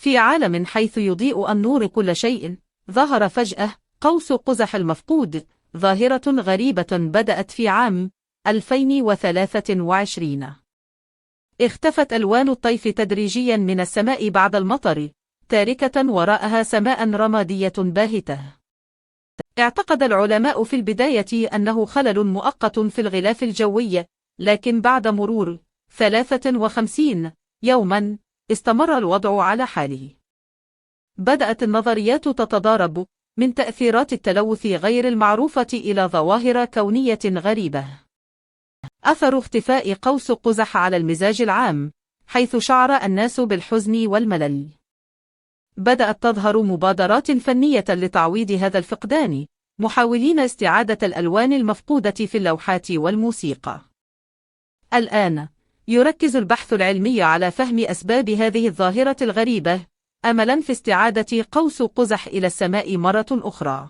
في عالم حيث يضيء النور كل شيء، ظهر فجأة قوس قزح المفقود، ظاهرة غريبة بدأت في عام 2023. اختفت ألوان الطيف تدريجيا من السماء بعد المطر، تاركة وراءها سماء رمادية باهتة. اعتقد العلماء في البداية أنه خلل مؤقت في الغلاف الجوي، لكن بعد مرور 53 يوما استمر الوضع على حاله. بدأت النظريات تتضارب، من تأثيرات التلوث غير المعروفة إلى ظواهر كونية غريبة. أثر اختفاء قوس قزح على المزاج العام، حيث شعر الناس بالحزن والملل. بدأت تظهر مبادرات فنية لتعويض هذا الفقدان، محاولين استعادة الألوان المفقودة في اللوحات والموسيقى. الآن يركز البحث العلمي على فهم أسباب هذه الظاهرة الغريبة، أملاً في استعادة قوس قزح إلى السماء مرة أخرى.